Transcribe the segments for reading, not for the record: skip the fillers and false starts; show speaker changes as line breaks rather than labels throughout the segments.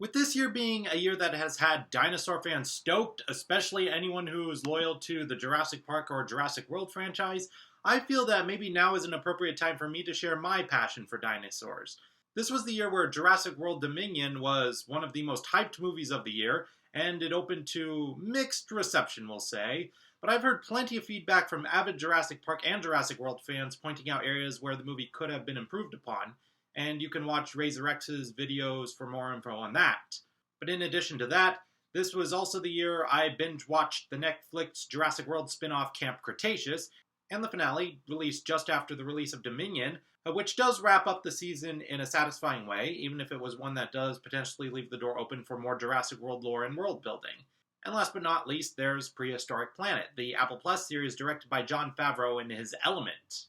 With this year being a year that has had dinosaur fans stoked, especially anyone who is loyal to the Jurassic Park or Jurassic World franchise, I feel that maybe now is an appropriate time for me to share my passion for dinosaurs. This was the year where Jurassic World Dominion was one of the most hyped movies of the year, and it opened to mixed reception, we'll say. But I've heard plenty of feedback from avid Jurassic Park and Jurassic World fans pointing out areas where the movie could have been improved upon, and you can watch Razor X's videos for more info on that. But in addition to that, this was also the year I binge-watched the Netflix Jurassic World spin-off Camp Cretaceous, and the finale, released just after the release of Dominion, which does wrap up the season in a satisfying way, even if it was one that does potentially leave the door open for more Jurassic World lore and world building. And last but not least, there's Prehistoric Planet, the Apple Plus series directed by Jon Favreau in his element.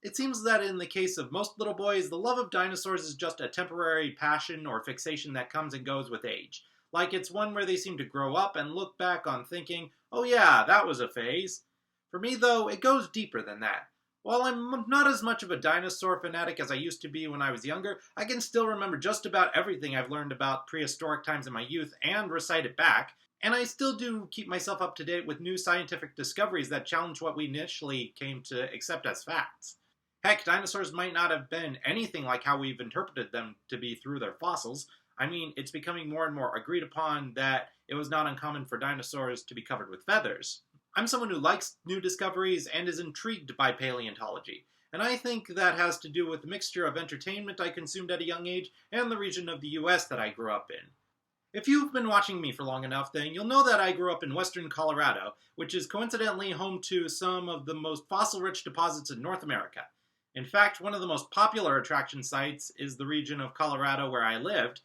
It seems that in the case of most little boys, the love of dinosaurs is just a temporary passion or fixation that comes and goes with age. Like it's one where they seem to grow up and look back on thinking, oh yeah, that was a phase. For me though, it goes deeper than that. While I'm not as much of a dinosaur fanatic as I used to be when I was younger, I can still remember just about everything I've learned about prehistoric times in my youth and recite it back, and I still do keep myself up to date with new scientific discoveries that challenge what we initially came to accept as facts. Heck, dinosaurs might not have been anything like how we've interpreted them to be through their fossils. I mean, it's becoming more and more agreed upon that it was not uncommon for dinosaurs to be covered with feathers. I'm someone who likes new discoveries and is intrigued by paleontology, and I think that has to do with the mixture of entertainment I consumed at a young age and the region of the US that I grew up in. If you've been watching me for long enough, then you'll know that I grew up in western Colorado, which is coincidentally home to some of the most fossil-rich deposits in North America. In fact, one of the most popular attraction sites is the region of Colorado where I lived,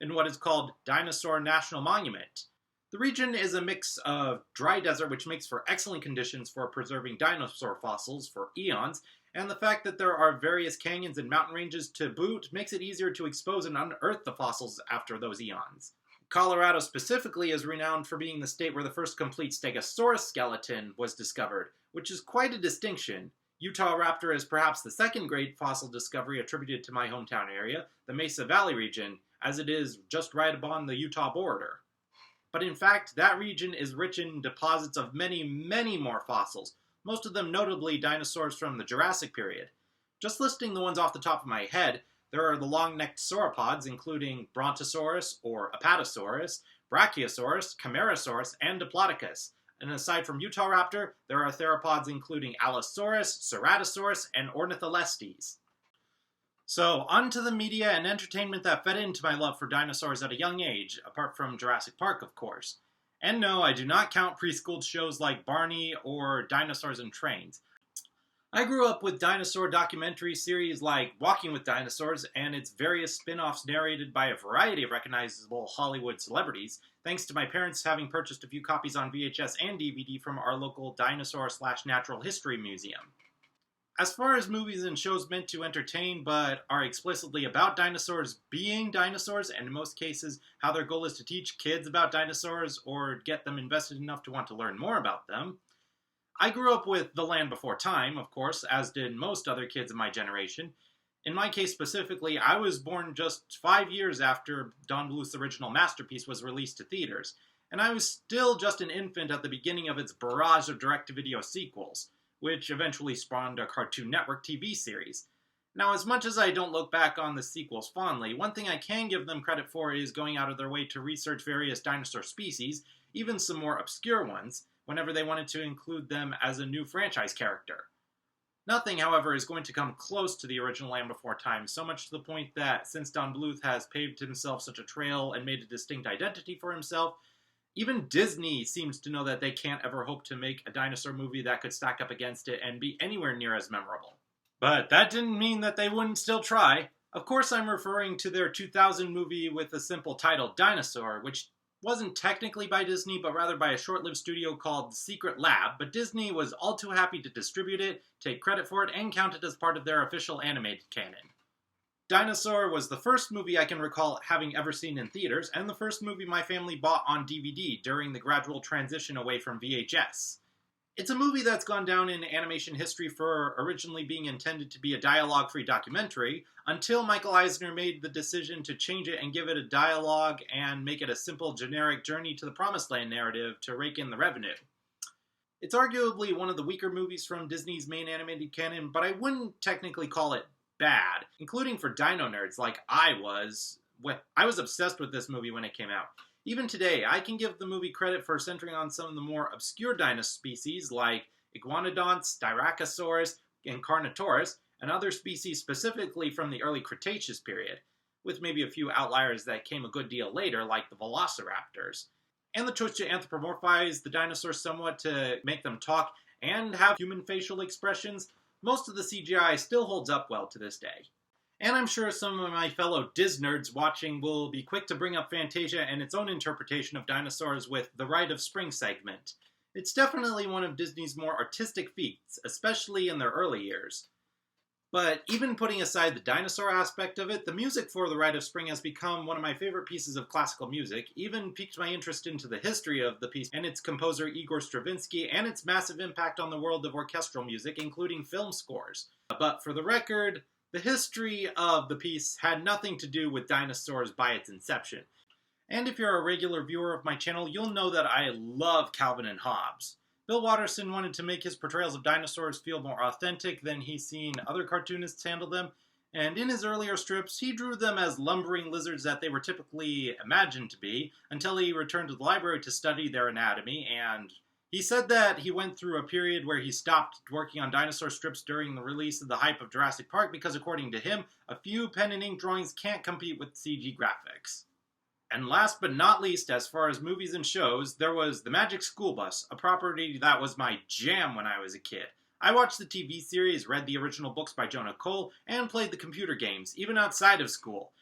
in what is called Dinosaur National Monument. The region is a mix of dry desert, which makes for excellent conditions for preserving dinosaur fossils for eons, and the fact that there are various canyons and mountain ranges to boot makes it easier to expose and unearth the fossils after those eons. Colorado specifically is renowned for being the state where the first complete Stegosaurus skeleton was discovered, which is quite a distinction. Utahraptor is perhaps the second great fossil discovery attributed to my hometown area, the Mesa Valley region, as it is just right upon the Utah border. But in fact, that region is rich in deposits of many, many more fossils, most of them notably dinosaurs from the Jurassic period. Just listing the ones off the top of my head, there are the long-necked sauropods, including Brontosaurus or Apatosaurus, Brachiosaurus, Camarasaurus, and Diplodocus. And aside from Utahraptor, there are theropods including Allosaurus, Ceratosaurus, and Ornitholestes. So, on to the media and entertainment that fed into my love for dinosaurs at a young age, apart from Jurassic Park, of course. And no, I do not count preschool shows like Barney or Dinosaurs and Trains. I grew up with dinosaur documentary series like Walking with Dinosaurs and its various spin-offs narrated by a variety of recognizable Hollywood celebrities, thanks to my parents having purchased a few copies on VHS and DVD from our local dinosaur/natural history museum. As far as movies and shows meant to entertain but are explicitly about dinosaurs being dinosaurs, and in most cases how their goal is to teach kids about dinosaurs or get them invested enough to want to learn more about them, I grew up with The Land Before Time, of course, as did most other kids of my generation. In my case specifically, I was born just 5 years after Don Bluth's original masterpiece was released to theaters, and I was still just an infant at the beginning of its barrage of direct-to-video sequels, which eventually spawned a Cartoon Network TV series. Now, as much as I don't look back on the sequels fondly, one thing I can give them credit for is going out of their way to research various dinosaur species, even some more obscure ones, whenever they wanted to include them as a new franchise character. Nothing, however, is going to come close to the original Land Before Time, so much to the point that since Don Bluth has paved himself such a trail and made a distinct identity for himself, even Disney seems to know that they can't ever hope to make a dinosaur movie that could stack up against it and be anywhere near as memorable. But that didn't mean that they wouldn't still try. Of course I'm referring to their 2000 movie with the simple title Dinosaur, which wasn't technically by Disney, but rather by a short-lived studio called Secret Lab, but Disney was all too happy to distribute it, take credit for it, and count it as part of their official animated canon. Dinosaur was the first movie I can recall having ever seen in theaters, and the first movie my family bought on DVD during the gradual transition away from VHS. It's a movie that's gone down in animation history for originally being intended to be a dialogue-free documentary, until Michael Eisner made the decision to change it and give it a dialogue and make it a simple, generic journey to the Promised Land narrative to rake in the revenue. It's arguably one of the weaker movies from Disney's main animated canon, but I wouldn't technically call it bad, including for dino nerds like I was. I was obsessed with this movie when it came out. Even today, I can give the movie credit for centering on some of the more obscure dino species like Iguanodonts, Styracosaurus, and Carnotaurus, and other species specifically from the early Cretaceous period, with maybe a few outliers that came a good deal later, like the Velociraptors. And the choice to anthropomorphize the dinosaurs somewhat to make them talk and have human facial expressions, most of the CGI still holds up well to this day. And I'm sure some of my fellow Disnerds watching will be quick to bring up Fantasia and its own interpretation of dinosaurs with the Rite of Spring segment. It's definitely one of Disney's more artistic feats, especially in their early years. But even putting aside the dinosaur aspect of it, the music for the Rite of Spring has become one of my favorite pieces of classical music, even piqued my interest into the history of the piece and its composer Igor Stravinsky and its massive impact on the world of orchestral music, including film scores. But for the record, the history of the piece had nothing to do with dinosaurs by its inception. And if you're a regular viewer of my channel, you'll know that I love Calvin and Hobbes. Bill Watterson wanted to make his portrayals of dinosaurs feel more authentic than he's seen other cartoonists handle them, and in his earlier strips, he drew them as lumbering lizards that they were typically imagined to be, until he returned to the library to study their anatomy, and he said that he went through a period where he stopped working on dinosaur strips during the release of the hype of Jurassic Park because, according to him, a few pen and ink drawings can't compete with CG graphics. And last but not least, as far as movies and shows, there was The Magic School Bus, a property that was my jam when I was a kid. I watched the TV series, read the original books by Jonah Cole, and played the computer games, even outside of school.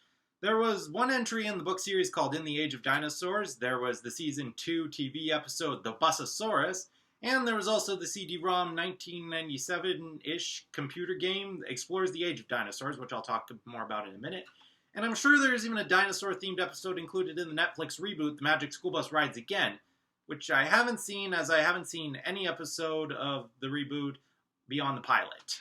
There was one entry in the book series called In the Age of Dinosaurs, there was the Season 2 TV episode The Busasaurus, and there was also the CD-ROM 1997-ish computer game that explores the Age of Dinosaurs, which I'll talk more about in a minute. And I'm sure there's even a dinosaur-themed episode included in the Netflix reboot, The Magic School Bus Rides Again, which I haven't seen, as I haven't seen any episode of the reboot beyond the pilot.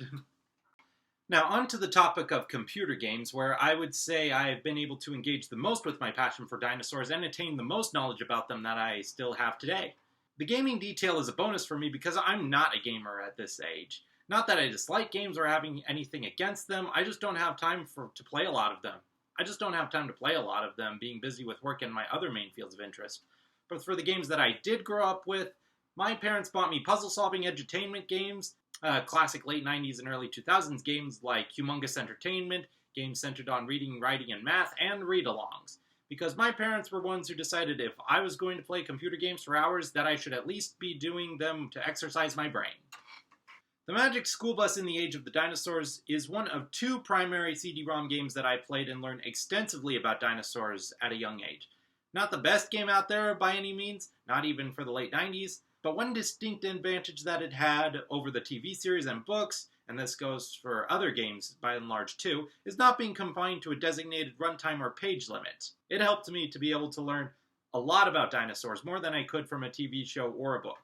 Now, on to the topic of computer games, where I would say I've been able to engage the most with my passion for dinosaurs and attain the most knowledge about them that I still have today. The gaming detail is a bonus for me because I'm not a gamer at this age. Not that I dislike games or having anything against them, I just don't have time to play a lot of them. I just don't have time to play a lot of them, being busy with work and my other main fields of interest. But for the games that I did grow up with, my parents bought me puzzle-solving edutainment games, classic late 90s and early 2000s games like Humongous Entertainment, games centered on reading, writing, and math, and read-alongs. Because my parents were ones who decided if I was going to play computer games for hours, that I should at least be doing them to exercise my brain. The Magic School Bus in the Age of the Dinosaurs is one of two primary CD-ROM games that I played and learned extensively about dinosaurs at a young age. Not the best game out there by any means, not even for the late 90s, but one distinct advantage that it had over the TV series and books, and this goes for other games by and large too, is not being confined to a designated runtime or page limit. It helped me to be able to learn a lot about dinosaurs, more than I could from a TV show or a book.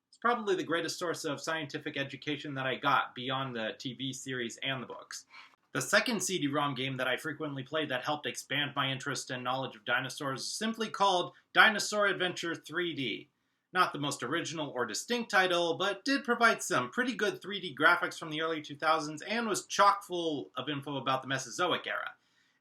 It's probably the greatest source of scientific education that I got beyond the TV series and the books. The second CD-ROM game that I frequently played that helped expand my interest and knowledge of dinosaurs is simply called Dinosaur Adventure 3D. Not the most original or distinct title, but did provide some pretty good 3D graphics from the early 2000s and was chock full of info about the Mesozoic era.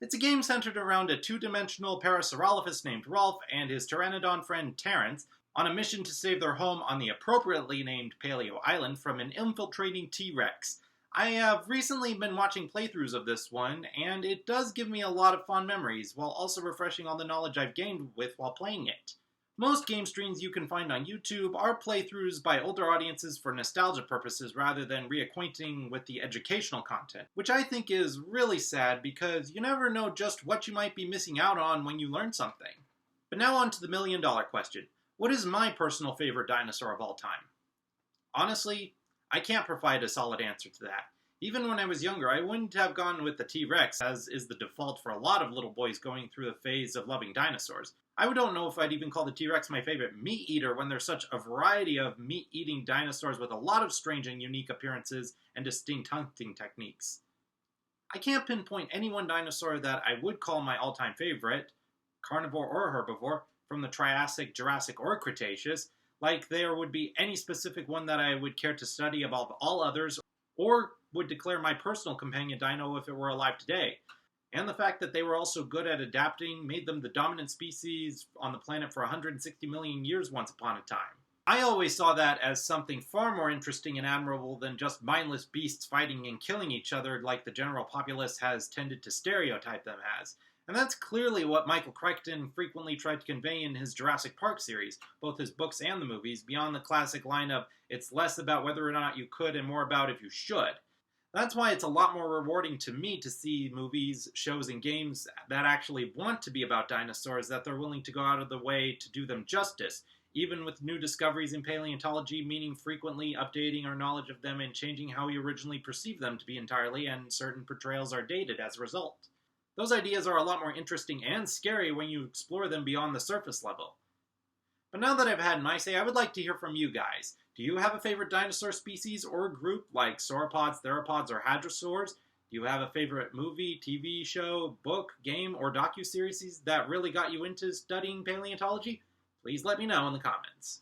It's a game centered around a two-dimensional Parasaurolophus named Rolf and his pteranodon friend Terrence, on a mission to save their home on the appropriately named Paleo Island from an infiltrating T-Rex. I have recently been watching playthroughs of this one, and it does give me a lot of fond memories, while also refreshing all the knowledge I've gained with while playing it. Most game streams you can find on YouTube are playthroughs by older audiences for nostalgia purposes rather than reacquainting with the educational content, which I think is really sad because you never know just what you might be missing out on when you learn something. But now on to the million-dollar question. What is my personal favorite dinosaur of all time? Honestly, I can't provide a solid answer to that. Even when I was younger, I wouldn't have gone with the T-Rex, as is the default for a lot of little boys going through the phase of loving dinosaurs. I don't know if I'd even call the T-Rex my favorite meat eater when there's such a variety of meat-eating dinosaurs with a lot of strange and unique appearances and distinct hunting techniques. I can't pinpoint any one dinosaur that I would call my all-time favorite, carnivore or herbivore, from the Triassic, Jurassic, or Cretaceous, like there would be any specific one that I would care to study above all others, or would declare my personal companion dino if it were alive today. And the fact that they were also good at adapting made them the dominant species on the planet for 160 million years once upon a time. I always saw that as something far more interesting and admirable than just mindless beasts fighting and killing each other like the general populace has tended to stereotype them as. And that's clearly what Michael Crichton frequently tried to convey in his Jurassic Park series, both his books and the movies, beyond the classic line of, it's less about whether or not you could and more about if you should. That's why it's a lot more rewarding to me to see movies, shows, and games that actually want to be about dinosaurs, that they're willing to go out of the way to do them justice, even with new discoveries in paleontology, meaning frequently updating our knowledge of them and changing how we originally perceive them to be entirely, and certain portrayals are dated as a result. Those ideas are a lot more interesting and scary when you explore them beyond the surface level. But now that I've had my say, I would like to hear from you guys. Do you have a favorite dinosaur species or group like sauropods, theropods, or hadrosaurs? Do you have a favorite movie, TV show, book, game, or docuseries that really got you into studying paleontology? Please let me know in the comments.